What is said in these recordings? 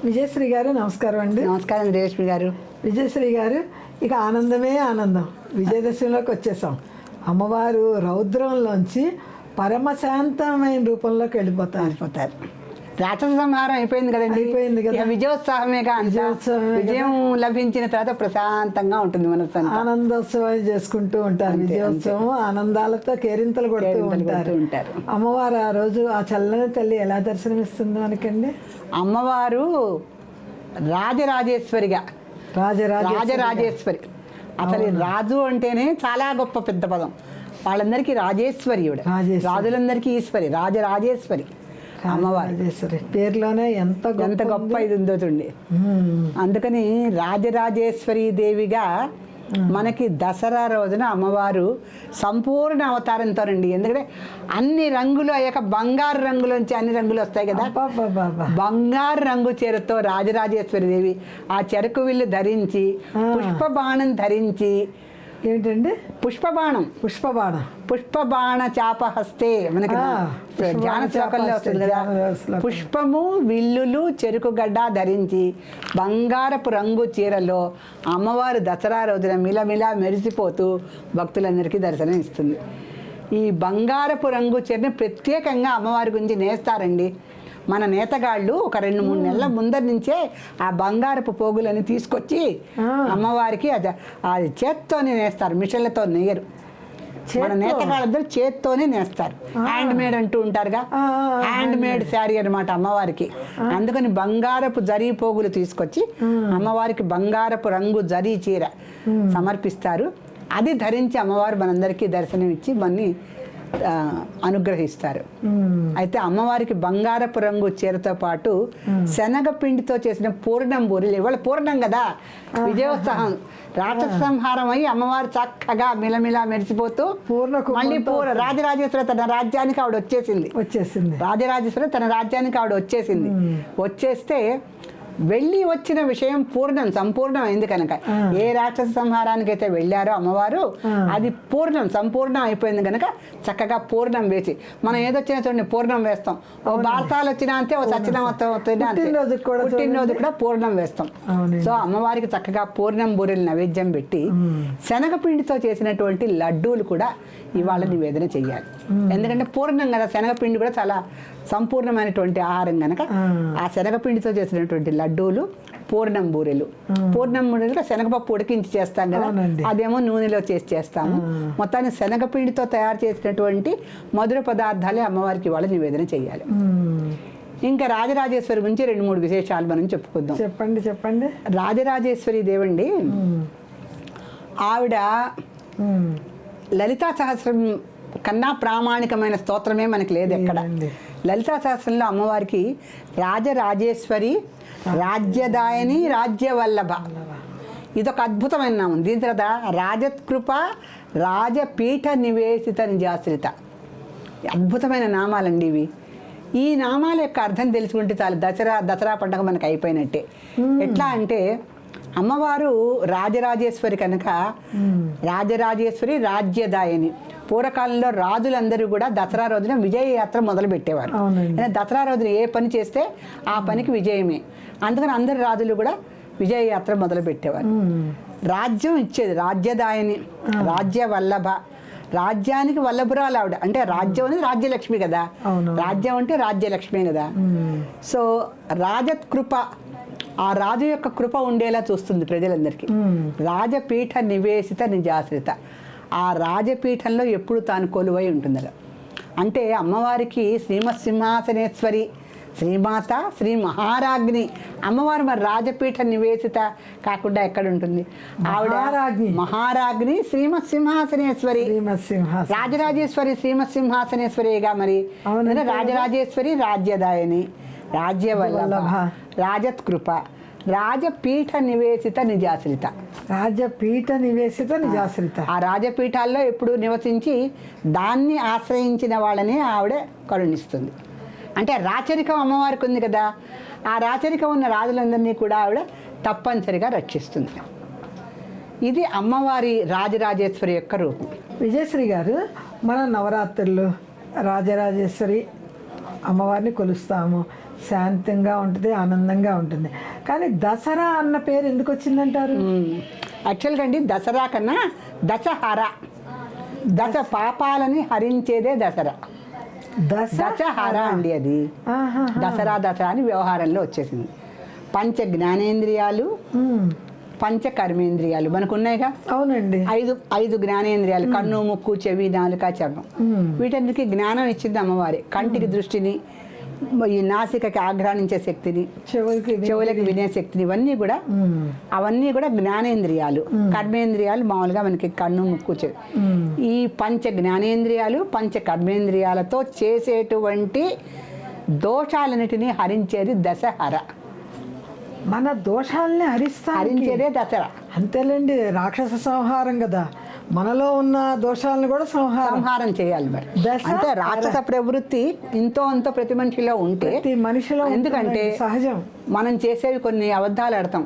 విజయశ్రీ గారు నమస్కారం అండి. నమస్కారం రేష్మి గారు. విజయశ్రీ గారు, ఇక ఆనందమే ఆనందం, విజయదశమిలోకి వచ్చేసాం. అమ్మవారు రౌద్రంలోంచి పరమశాంతమైన రూపంలోకి వెళ్ళిపోతారు. రాక్షస సంహారం అయిపోయింది కదండి. అయిపోయింది కదా, విజయోత్సాహమేగా. విజయం లభించిన తర్వాత ప్రశాంతంగా ఉంటుంది మనసు. ఆనందోత్సవాలు చేసుకుంటూ ఉంటారు. విజయోత్సవం ఆనందాలతో కేరింతలు కొడుతూ ఉంటారు. అమ్మవారు ఆ రోజు ఆ చల్లని తల్లి ఎలా దర్శనమిస్తుంది మనకండి? అమ్మవారు రాజరాజేశ్వరిగా, రాజరాజేశ్వరి. అసలు రాజు అంటేనే చాలా గొప్ప పెద్ద పదం. వాళ్ళందరికీ రాజేశ్వరి, రాజులందరికీ ఈశ్వరి, రాజరాజేశ్వరి అమ్మవారు. పేరులోనే ఎంత గొప్ప ఇది ఉందో చూడండి. అందుకని రాజరాజేశ్వరి దేవిగా మనకి దసరా రోజున అమ్మవారు సంపూర్ణ అవతారంతోనండి. ఎందుకంటే అన్ని రంగులు అయ్యాక బంగారు రంగులోంచి అన్ని రంగులు వస్తాయి కదా. బంగారు రంగు చీరతో రాజరాజేశ్వరి దేవి ఆ చెరకు విల్లు ధరించి, పుష్పబాణం ధరించి, ఏంటండి పుష్పబాణ చాపహస్తే మనకి ధ్యాన శ్లోకంలో వస్తుంది కదా. పుష్పము, విల్లులు, చెరుకు గడ్డ ధరించి బంగారపు రంగు చీరలో అమ్మవారు దసరా రోజున మిలమిలా మెరిసిపోతూ భక్తులందరికీ దర్శనం ఇస్తుంది. ఈ బంగారపు రంగు చీరని ప్రత్యేకంగా అమ్మవారి గురించి నేస్తారండి. మన నేతగాళ్ళు ఒక 2-3 నెలల ముందర నుంచే ఆ బంగారపు పోగులని తీసుకొచ్చి అమ్మవారికి అది చేత్తోనే నేస్తారు, మిషన్లతో నేయరు. మన నేతగాళ్ళందరూ చేత్తోనే నేస్తారు. హ్యాండ్ మేడ్ అంటూ ఉంటారుగా, హ్యాండ్ మేడ్ శారీ అనమాట అమ్మవారికి. అందుకని బంగారపు జరీ పోగులు తీసుకొచ్చి అమ్మవారికి బంగారపు రంగు జరీ చీర సమర్పిస్తారు. అది ధరించి అమ్మవారు మనందరికీ దర్శనం ఇచ్చి మన్ని అనుగ్రహిస్తారు. అయితే అమ్మవారికి బంగారపు రంగు చీరతో పాటు శనగపిండితో చేసిన పూర్ణం బూరెలు. ఇవాళ పూర్ణం కదా, విజయోత్సాహం, రాక్షస సంహారం అయ్యి అమ్మవారు చక్కగా మిలమిలా మెరిసిపోతూ మళ్ళీ రాజరాజేశ్వరి తన రాజ్యానికి ఆవిడ వచ్చేసింది. రాజరాజేశ్వరి తన రాజ్యానికి ఆవిడ వచ్చేస్తే వెళ్ళి వచ్చిన విషయం సంపూర్ణం అయింది కనుక ఏ రాక్షస సంహారానికి అయితే వెళ్ళారో అమ్మవారు అది సంపూర్ణం అయిపోయింది కనుక చక్కగా పూర్ణం వేసి, మనం ఏదొచ్చినా చూడండి పూర్ణం వేస్తాం. ఓ బార్తాలు వచ్చినా అంతే, ఓ పుట్టినరోజు కూడా పూర్ణం వేస్తాం. సో అమ్మవారికి చక్కగా పూర్ణం బూరెలు నైవేద్యం పెట్టి శనగపిండితో చేసినటువంటి లడ్డూలు కూడా ఇవాళ నివేదన చెయ్యాలి. ఎందుకంటే పూర్ణం కదా, శనగపిండి కూడా చాలా సంపూర్ణమైనటువంటి ఆహారం కనుక ఆ శనగపిండితో చేసినటువంటి లడ్డూలు పూర్ణం బూరెలు శనగపప్పు ఉడికించి చేస్తాం కదా, అదేమో నూనెలో చేస్తాము. మొత్తాన్ని శనగపిండితో తయారు చేసినటువంటి మధుర పదార్థాలే అమ్మవారికి ఇవాళ నివేదన చేయాలి. ఇంకా రాజరాజేశ్వరి గురించి 2-3 విశేషాలు మనం చెప్పుకుందాం. చెప్పండి. రాజరాజేశ్వరి దేవండి, ఆవిడ లలితా సహస్రం కన్నా ప్రామాణికమైన స్తోత్రమే మనకి లేదు ఎక్కడ. లలితా సహస్రంలో అమ్మవారికి రాజరాజేశ్వరి, రాజ్యదాయని, రాజ్యవల్లభ, ఇదొక అద్భుతమైన నామం. దీని తర్వాత రాజత్కృప, రాజపీఠ నివేశిత నిజాశ్రిత, అద్భుతమైన నామాలండి ఇవి. ఈ నామాల యొక్క అర్థం తెలుసుకుంటే చాలు దసరా పండుగ మనకు అయిపోయినట్టే. ఎట్లా అంటే అమ్మవారు రాజరాజేశ్వరి కనుక రాజరాజేశ్వరి, రాజ్యదాయని. పూర్వకాలంలో రాజులందరూ కూడా దసరా రోజున విజయ యాత్ర మొదలు పెట్టేవారు. దసరా రోజున ఏ పని చేస్తే ఆ పనికి విజయమే. అందుకని అందరు రాజులు కూడా విజయ యాత్ర మొదలు పెట్టేవారు. రాజ్యం ఇచ్చేది రాజ్యదాయని, రాజ్య వల్లభ, రాజ్యానికి వల్లభురాలు ఆవిడ. అంటే రాజ్యం అనేది రాజ్యలక్ష్మి కదా, రాజ్యం అంటే రాజ్యలక్ష్మి కదా. సో రాజకృప, ఆ రాజు యొక్క కృప ఉండేలా చూస్తుంది ప్రజలందరికీ. రాజపీఠ నివేశిత నిజాశ్రిత, ఆ రాజపీఠంలో ఎప్పుడు తాను కొలువై ఉంటుంది. అంటే అమ్మవారికి శ్రీమత్సింహాసనేశ్వరి, శ్రీమాత, శ్రీ మహారాజ్ని. అమ్మవారు మరి రాజపీఠ నివేశిత కాకుండా ఎక్కడ ఉంటుంది? ఆవిడ మహారాజ్ని, శ్రీమత్సింహాసనేశ్వరి, రాజరాజేశ్వరి, శ్రీమత్సింహాసనేశ్వరిగా. మరి రాజరాజేశ్వరి, రాజ్యదాయని, రాజ్యవల్లభ, రాజత్కృప, రాజపీఠ నివేశిత నిజాశ్రిత. ఆ రాజపీఠాల్లో ఎప్పుడు నివసించి దాన్ని ఆశ్రయించిన వాళ్ళని ఆవిడ కరుణిస్తుంది. అంటే రాచరికం అమ్మవారికి ఉంది కదా, ఆ రాచరికం ఉన్న రాజులందరినీ కూడా ఆవిడ తప్పనిసరిగా రక్షిస్తుంది. ఇది అమ్మవారి రాజరాజేశ్వరి యొక్క రూపం. విజయశ్రీ గారు, మన నవరాత్రులు రాజరాజేశ్వరి అమ్మవారిని కొలుస్తాము, శాంతంగా ఉంటుంది, ఆనందంగా ఉంటుంది. కానీ దసరా అన్న పేరు ఎందుకు వచ్చిందంటారు? యాక్చువల్గా అండి దసరా కన్నా దశహర, దశ పాపాలని హరించేదే దసరా. దశహర అండి అది. దసరా అని వ్యవహారంలో వచ్చేసింది. పంచ జ్ఞానేంద్రియాలు, పంచ కర్మేంద్రియాలు మనకు ఉన్నాయిగా. అవునండి. ఐదు జ్ఞానేంద్రియాలు, కన్ను, ముక్కు, చెవి, నాలుక, చర్మం. వీటన్నిటికీ జ్ఞానం ఇచ్చింది అమ్మవారి. కంటికి దృష్టిని, ఈ నాసికకి ఆఘ్రానించే శక్తిని, చెవులకి వినే శక్తిని, అవన్నీ కూడా జ్ఞానేంద్రియాలు. కర్మేంద్రియాలు మామూలుగా మనకి కన్ను, ముక్కు, చెవి. ఈ పంచ జ్ఞానేంద్రియాలు, పంచ కర్మేంద్రియాలతో చేసేటువంటి దోషాలన్నిటినీ హరించేది దశహర. మన దోషాలని హరించేదే దసరా. అంతేలేండి, రాక్షస సంహారం కదా, మనలో ఉన్న దోషాలను కూడా సంహారం చేయాలి. మరి అంటే రాక్షస ప్రవృత్తి ఇంతో అంతో ప్రతి మనిషిలో ఉంటే, మనిషిలో ఎందుకంటే సహజం. మనం చేసేవి కొన్ని అబద్ధాలు ఆడతాం,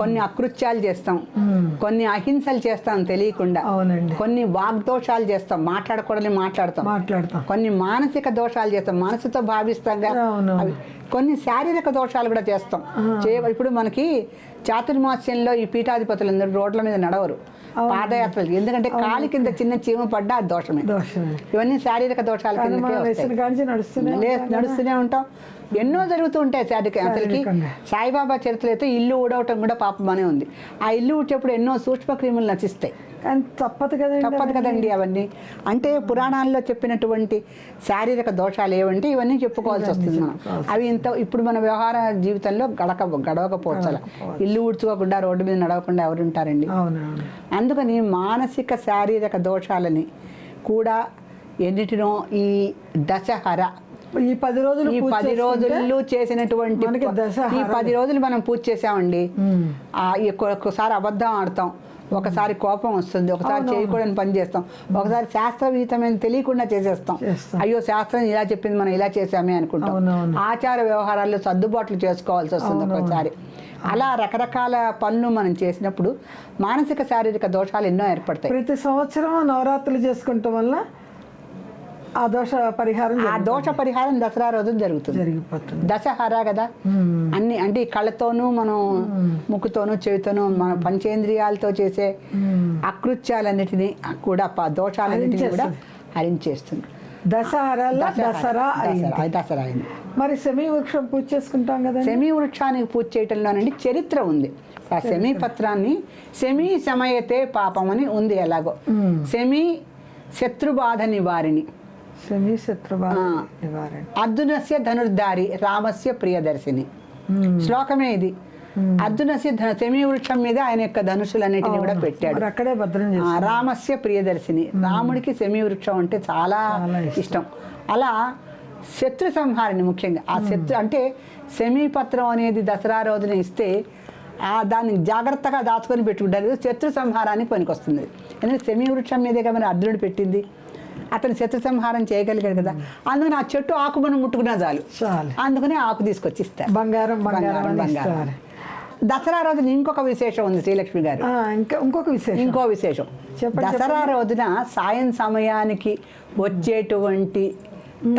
కొన్ని అకృత్యాలు చేస్తాం, కొన్ని అహింసలు చేస్తాం తెలియకుండా. అవునండి. కొన్ని వాగ్దోషాలు చేస్తాం, మాట్లాడకూడని మాట్లాడతాం. కొన్ని మానసిక దోషాలు చేస్తాం, మనసుతో భావిస్తాం. కొన్ని శారీరక దోషాలు కూడా చేస్తాం. ఇప్పుడు మనకి చాతుర్మాస్యంలో ఈ పీఠాధిపతులందరూ రోడ్ల మీద నడవరు, పాదయాత్రలు. ఎందుకంటే కాలి కింద చిన్న చీమ పడ్డా అది దోషమే. ఇవన్నీ శారీరక దోషాల కింద నడుస్తూనే ఉంటాం. ఎన్నో జరుగుతూ ఉంటాయి శారీరక. అసలుకి సాయిబాబా చరిత్రలో అయితే ఇల్లు ఊడవటం కూడా పాపమనే ఉంది. ఆ ఇల్లు ఊడ్చేప్పుడు ఎన్నో సూక్ష్మ క్రిములు నశిస్తాయి. కానీ తప్పదు కదండి అవన్నీ. అంటే పురాణాల్లో చెప్పినటువంటి శారీరక దోషాలు ఏవంటే ఇవన్నీ చెప్పుకోవాల్సి వస్తుంది మనం. అవి ఇప్పుడు మన వ్యవహార జీవితంలో గడవకపోవచ్చు. ఇల్లు ఊడ్చుకోకుండా రోడ్డు మీద నడవకుండా ఎవరు ఉంటారండి? అందుకని మానసిక శారీరక దోషాలని కూడా ఎన్నిటినో ఈ దశహర, ఈ 10 రోజులు చేసినటువంటి, ఈ 10 రోజులు మనం పూజ చేసామండి. ఒక్కొక్కసారి అబద్ధం ఆడతాం, ఒకసారి కోపం వస్తుంది, ఒకసారి చేయకూడని పని చేస్తాం, ఒకసారి శాస్త్రవిహితమైన తెలియకుండా చేసేస్తాం. అయ్యో శాస్త్రం ఇలా చెప్పింది మనం ఇలా చేసామే అనుకుంటాం. ఆచార వ్యవహారాల్లో సర్దుబాట్లు చేసుకోవాల్సి వస్తుంది ఒకసారి. అలా రకరకాల పనులు మనం చేసినప్పుడు మానసిక శారీరక దోషాలు ఎన్నో ఏర్పడతాయి. ప్రతి సంవత్సరం నవరాత్రులు చేసుకుంటాం వల్ల ఆ దోష పరిహారం దసరా రోజు జరిగిపోతుంది. దశహర కదా. అన్ని అంటే ఈ కళ్ళతోనూ మనం ముక్కుతోనూ చెవితోనూ మన పంచేంద్రియాలతో చేసే అకృత్యాలన్నిటినీ కూడా దోషాలన్నిటినీ కూడా హరించేస్తుంది. దసరా అయింది. మరి శమీ వృక్షం పూజ చేసుకుంటాం కదా. శమీ వృక్షానికి పూజ చేయటంలోనండి చరిత్ర ఉంది. ఆ శమీ పత్రాన్ని శమీ శమయతే పాపం అని ఉంది. ఎలాగో శమీ శత్రుబాధ నివారిణి, అర్జునస్య ధనుర్ధారి రామస్య ప్రియదర్శిని. శ్లోకమే ఇది. అర్జునస్య శమీ వృక్షం మీద ఆయన యొక్క ధనుషులన్నిటిని కూడా పెట్టాడు. అక్కడే భద్రం. రామస్య ప్రియదర్శిని, రాముడికి శమీ వృక్షం అంటే చాలా ఇష్టం. అలా శత్రు సంహారిని, ముఖ్యంగా ఆ శత్రు అంటే శమీపత్రం అనేది దసరా రోజున ఇస్తే దాన్ని జాగ్రత్తగా దాచుకొని పెట్టుకుంటారు. శత్రు సంహారానికి పనికొస్తుంది. ఎందుకంటే శమీ వృక్షం మీదే కదా అర్జునుడు పెట్టింది. అతను శత్రు సంహారం చేయగలిగాడు కదా. అందుకని ఆ చెట్టు ఆకు మనం ముట్టుకున్నా చాలు, అందుకని ఆకు తీసుకొచ్చి ఇస్తారు. బంగారం. దసరా రోజున ఇంకొక విశేషం ఉంది శ్రీలక్ష్మి గారు. ఇంకో విశేషం దసరా రోజున సాయం సమయానికి వచ్చేటువంటి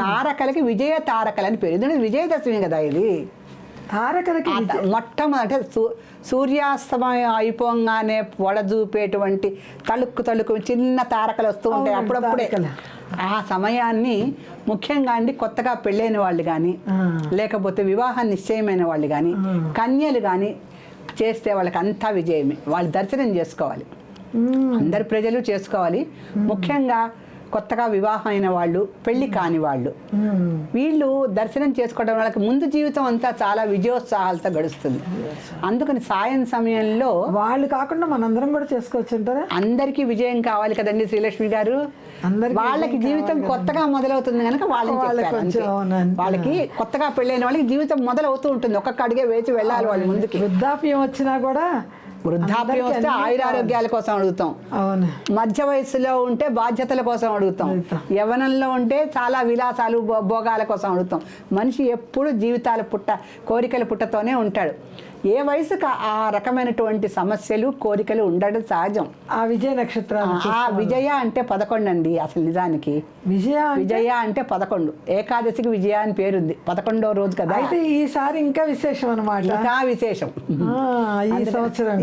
తారకలకి విజయ తారకలని పేరు. ఎందుకంటే విజయదశమి కదా ఇది. తారకలకి మొట్టమొదటి సూర్యాస్తమయం అయిపోగానే వడదూపేటువంటి తళుక్కు చిన్న తారకలు వస్తూ ఉంటాయి అప్పుడప్పుడే. ఆ సమయాన్ని ముఖ్యంగా అండి కొత్తగా పెళ్ళైన వాళ్ళు కానీ, లేకపోతే వివాహం నిశ్చయమైన వాళ్ళు కానీ, కన్యలు కానీ చేస్తే వాళ్ళకి అంతా విజయమే. వాళ్ళు దర్శనం చేసుకోవాలి, అందరు ప్రజలు చేసుకోవాలి. ముఖ్యంగా కొత్తగా వివాహం అయిన వాళ్ళు, పెళ్లి కాని వాళ్ళు, వీళ్ళు దర్శనం చేసుకోవడం వాళ్ళకి ముందు జీవితం అంతా చాలా విజయోత్సాహాలతో గడుస్తుంది. అందుకని సాయం సమయంలో వాళ్ళు కాకుండా మనందరం కూడా చేసుకోవచ్చు అంటారా? అందరికీ విజయం కావాలి కదండి శ్రీలక్ష్మి గారు. వాళ్ళకి జీవితం కొత్తగా మొదలవుతుంది కనుక వాళ్ళకి కొత్తగా పెళ్ళైన వాళ్ళకి జీవితం మొదలవుతూ ఉంటుంది. ఒక్కొక్క అడిగే వేచి వెళ్ళాలి వాళ్ళు ముందుకి. వృద్ధాప్యం వచ్చినా కూడా, వృద్ధాప్యం వస్తే ఆయురారోగ్యాల కోసం అడుగుతాం, మధ్య వయసులో ఉంటే బాధ్యతల కోసం అడుగుతాం, యవ్వనంలో ఉంటే చాలా విలాసాలు భోగాల కోసం అడుగుతాం. మనిషి ఎప్పుడు జీవితాల కోరికల పుట్టతోనే ఉంటాడు. ఏ వయసుకు ఆ రకమైనటువంటి సమస్యలు కోరికలు ఉండడం సహజం. ఆ విజయ నక్షత్రాలు ఆ విజయ అంటే 11 అండి అసలు నిజానికి. విజయ అంటే 11, ఏకాదశికి విజయ అని పేరుంది, 11వ రోజు కదా. అయితే ఈసారి ఇంకా విశేషం అన్నమాట. ఇంకా విశేషం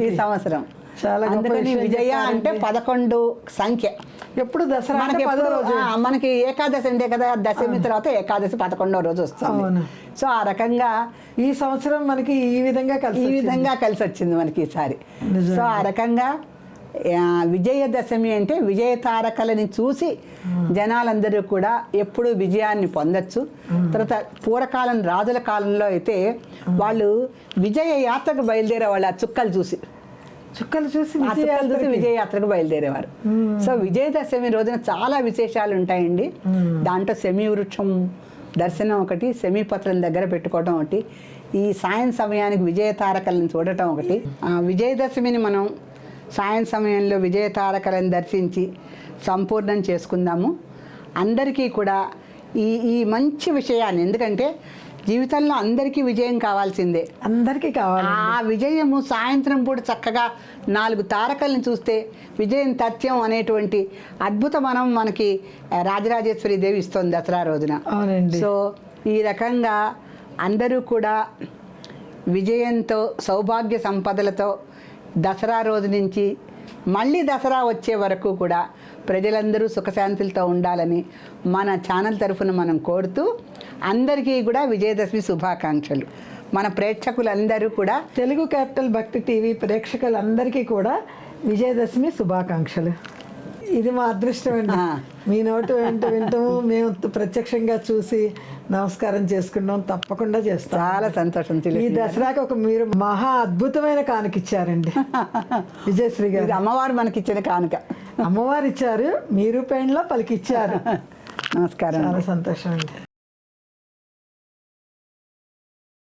ఈ సంవత్సరం చాలా అందుకని విజయ అంటే 11 సంఖ్య. ఎప్పుడు దసరా మనకి ఏకాదశి అంటే కదా, దశమి తర్వాత ఏకాదశి 11వ రోజు వస్తుంది. సో ఆ రకంగా ఈ సంవత్సరం మనకి ఈ విధంగా కలిసి వచ్చింది మనకి ఈసారి. సో ఆ రకంగా విజయదశమి అంటే విజయ తారకలని చూసి జనాలందరూ కూడా ఎప్పుడు విజయాన్ని పొందొచ్చు. తర్వాత పూర్వకాలం రాజుల కాలంలో అయితే వాళ్ళు విజయ యాత్రకు బయలుదేరే వాళ్ళు, ఆ చుక్కలు చూసి విజయయాత్రకు బయలుదేరేవారు. సో విజయదశమి రోజున చాలా విశేషాలు ఉంటాయండి. దాంట్లో శమీ వృక్షం దర్శనం ఒకటి, శమీపత్రం దగ్గర పెట్టుకోవడం ఒకటి, ఈ సాయం సమయానికి విజయ తారకలను చూడటం ఒకటి. విజయదశమిని మనం సాయం సమయంలో విజయ తారకలను దర్శించి సంపూర్ణం చేసుకుందాము. అందరికీ కూడా ఈ మంచి విషయాన్ని, ఎందుకంటే జీవితంలో అందరికీ విజయం కావాల్సిందే, అందరికీ కావాలి. ఆ విజయము సాయంత్రం పూట చక్కగా 4 తారకల్ని చూస్తే విజయం తథ్యం అనేటువంటి అద్భుత మనకి రాజరాజేశ్వరి దేవి ఇస్తుంది దసరా రోజున. సో ఈ రకంగా అందరూ కూడా విజయంతో సౌభాగ్య సంపదలతో దసరా రోజు నుంచి మళ్ళీ దసరా వచ్చే వరకు కూడా ప్రజలందరూ సుఖశాంతులతో ఉండాలని మన ఛానల్ తరఫున మనం కోరుతూ అందరికీ కూడా విజయదశమి శుభాకాంక్షలు. మన ప్రేక్షకులందరూ కూడా తెలుగు క్యాపిటల్ భక్తి టీవీ ప్రేక్షకులందరికీ కూడా విజయదశమి శుభాకాంక్షలు. ఇది మా అదృష్టం అండి. మీ నోటు వింటాము, మేము ప్రత్యక్షంగా చూసి నమస్కారం చేసుకున్నాం, తప్పకుండా చేస్తాం. చాలా సంతోషం. ఈ దసరాకి మీరు మహా అద్భుతమైన కానుకిచ్చారండి విజయశ్రీ గారు. అమ్మవారు మనకిచ్చిన కానుక. అమ్మవారు ఇచ్చారు, మీ రూపాయలో పలికిచ్చారు. నమస్కారం. చాలా సంతోషం అండి.